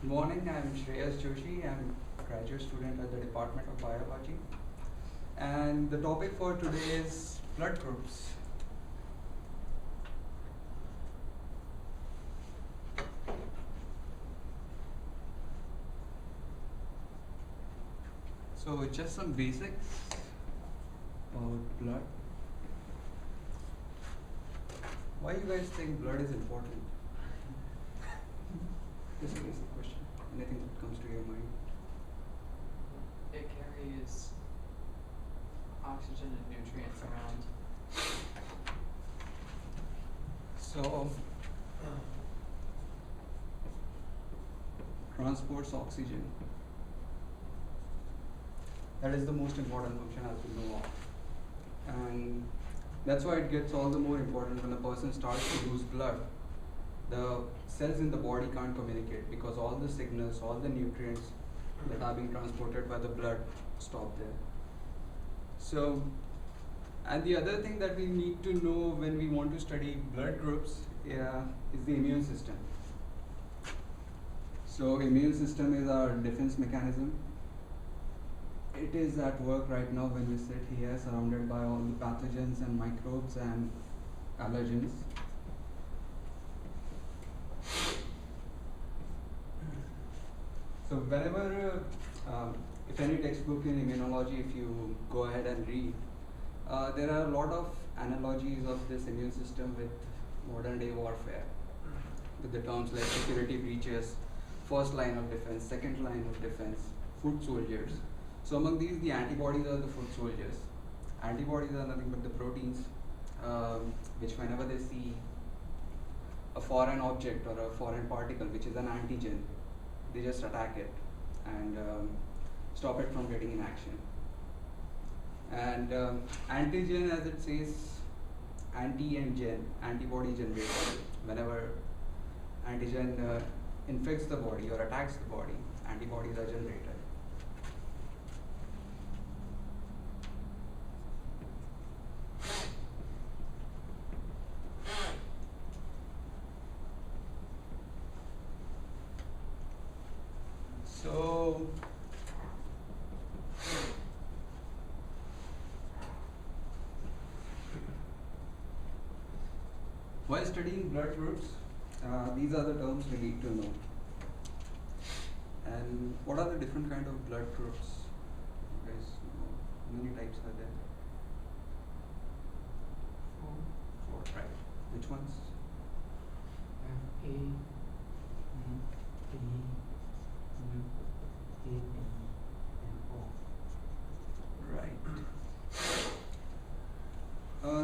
Good morning, I'm Shreyas Joshi. I'm a graduate student at the Department of Biology. And the topic for today is blood groups. So just some basics about blood. Why you guys think blood is important? Just a basic question. Anything that comes to your mind? It carries oxygen and nutrients around. So transports oxygen. That is the most important function as we know of. And that's why it gets all the more important when a person starts to lose blood. The cells in the body can't communicate because all the signals, all the nutrients that are being transported by the blood stop there. So, and the other thing that we need to know when we want to study blood groups is the immune system. So, immune system is our defense mechanism. It is at work right now when we sit here surrounded by all the pathogens and microbes and allergens. So whenever, if any textbook in immunology, if you go ahead and read, there are a lot of analogies of this immune system with modern day warfare, with the terms like security breaches, first line of defense, second line of defense, foot soldiers. So among these, the antibodies are the foot soldiers. Antibodies are nothing but the proteins, which whenever they see a foreign object or a foreign particle, which is an antigen, they just attack it and stop it from getting in action. And antigen, as it says, anti and gen, antibody generator. Whenever antigen infects the body or attacks the body, antibodies are generated. So, while studying blood groups, these are the terms we need to know. And what are the different kind of blood groups? You guys know how many types are there? Four, right? Which ones? A, B, U, A, B, and O. Right.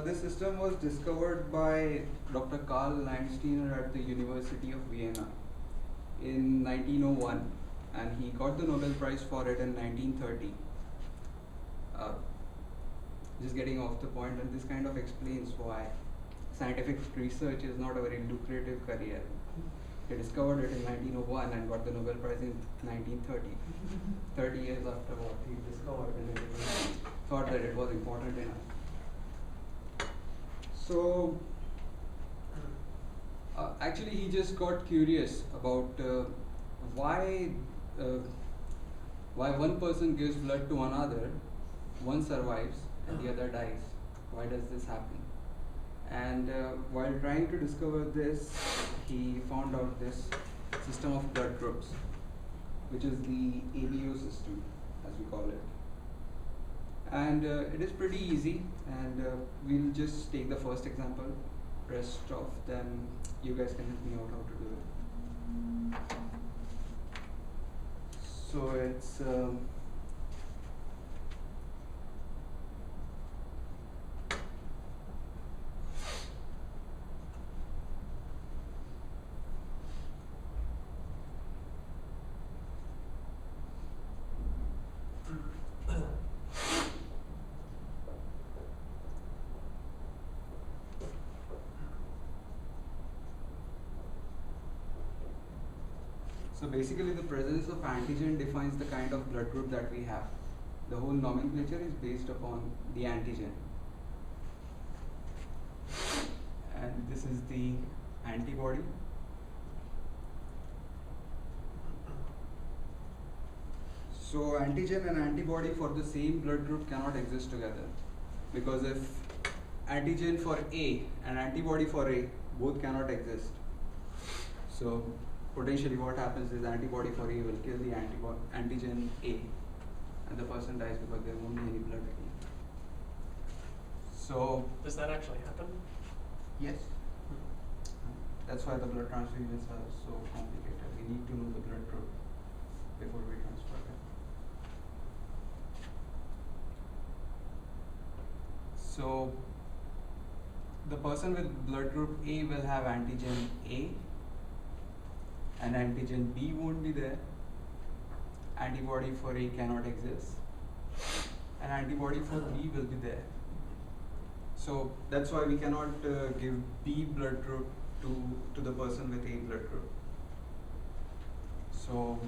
This system was discovered by Dr. Karl Landsteiner at the University of Vienna in 1901, and he got the Nobel Prize for it in 1930. Just getting off the point, and this kind of explains why scientific research is not a very lucrative career. He discovered it in 1901 and got the Nobel Prize in 1930. 30 years after what he discovered, and everyone thought that it was important enough. So, actually, he just got curious about why one person gives blood to another, one survives and the other dies. Why does this happen? And while trying to discover this, he found out this system of blood groups, which is the ABO system, as we call it. And it is pretty easy, and we'll just take the first example. Rest of them, you guys can help me out how to do it. So it's so basically the presence of antigen defines the kind of blood group that we have. The whole nomenclature is based upon the antigen. And this is the antibody. So antigen and antibody for the same blood group cannot exist together, because if antigen for A and antibody for A both cannot exist, so potentially what happens is antibody for A will kill the antigen A, and the person dies because there won't be any blood again. So Does that actually happen? yes, that's why the blood transfusions are so complicated. We need to know the blood group before we transfer them. So the person with blood group A will have antigen A, and antigen B won't be there. Antibody for A cannot exist, and antibody for B will be there. So that's why we cannot give B blood group to the person with A blood group. So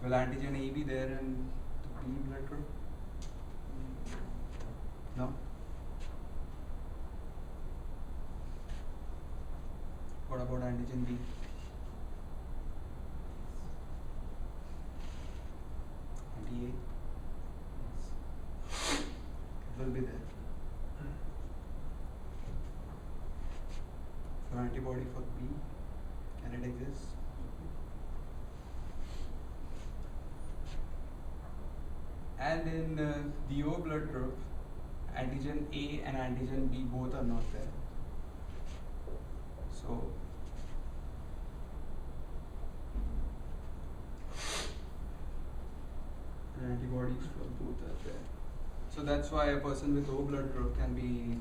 will antigen A be there in the B blood group? No. What about antigen B? Anti-A? It will be there. For antibody for B, can it exist? And in the O blood group, antigen A and antigen B both are not there. So antibodies for both are there. So that's why a person with O blood group can be,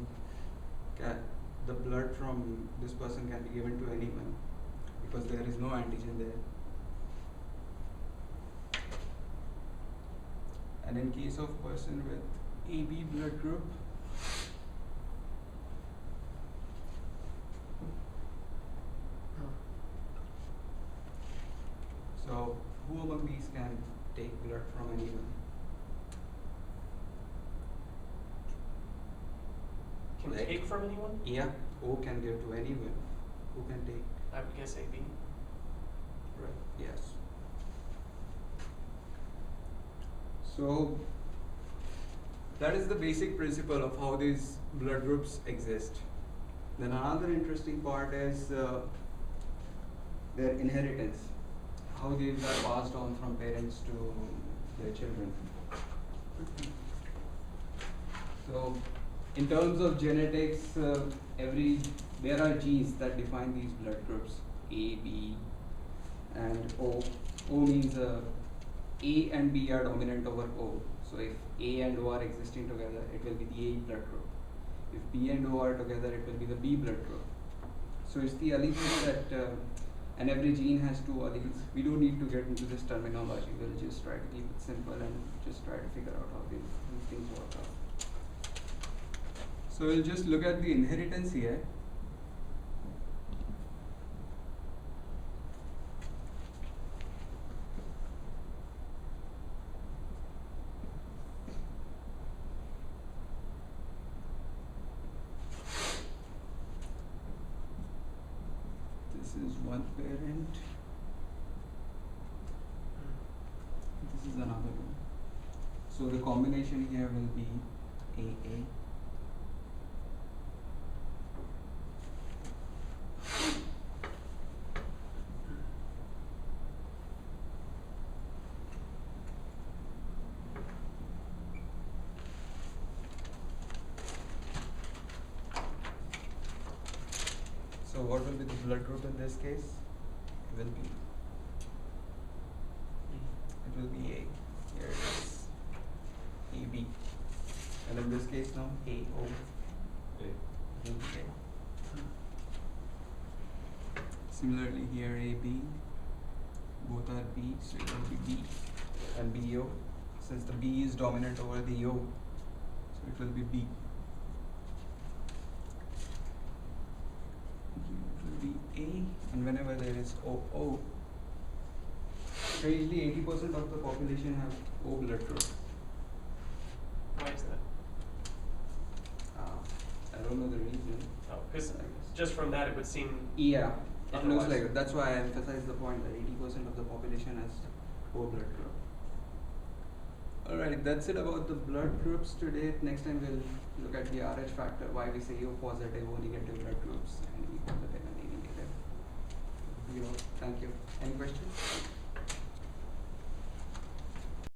the blood from this person can be given to anyone, because there is no antigen there. And in case of person with AB blood group, so who among these can take blood from anyone? Can Like- take from anyone? Yeah, O can give to anyone. Who can take? I would guess AB. Right. Yes. So that is the basic principle of how these blood groups exist. Then another interesting part is their inheritance, how these are passed on from parents to their children. So in terms of genetics, there are genes that define these blood groups, A, B, and O. O means A and B are dominant over O. So if A and O are existing together, it will be the A blood group. If B and O are together, it will be the B blood group. So it's the alleles that, and every gene has two alleles. We don't need to get into this terminology. We'll just try to keep it simple and just try to figure out how these things work out. So we'll just look at the inheritance here. This is one parent. This is another one. So the combination here will be AA. So what will be the blood group in this case? It will be A. Here it is. AB. And in this case now, AO. It will be A. Similarly here AB. Both are B, so it will be B and BO. Since the B is dominant over the O, so it will be B. It will be A, and whenever there is OO, usually 80% of the population have O blood group. Why is that? I don't know the reason. Oh, because just from that it would seem. Yeah, it looks Otherwise- like it. That's why I emphasize the point that 80% of the population has O blood group. Alright, that's it about the blood groups today. Next time we'll look at the RH factor, why we say O positive, O negative blood groups, and E positive and E negative. Thank you. Any questions?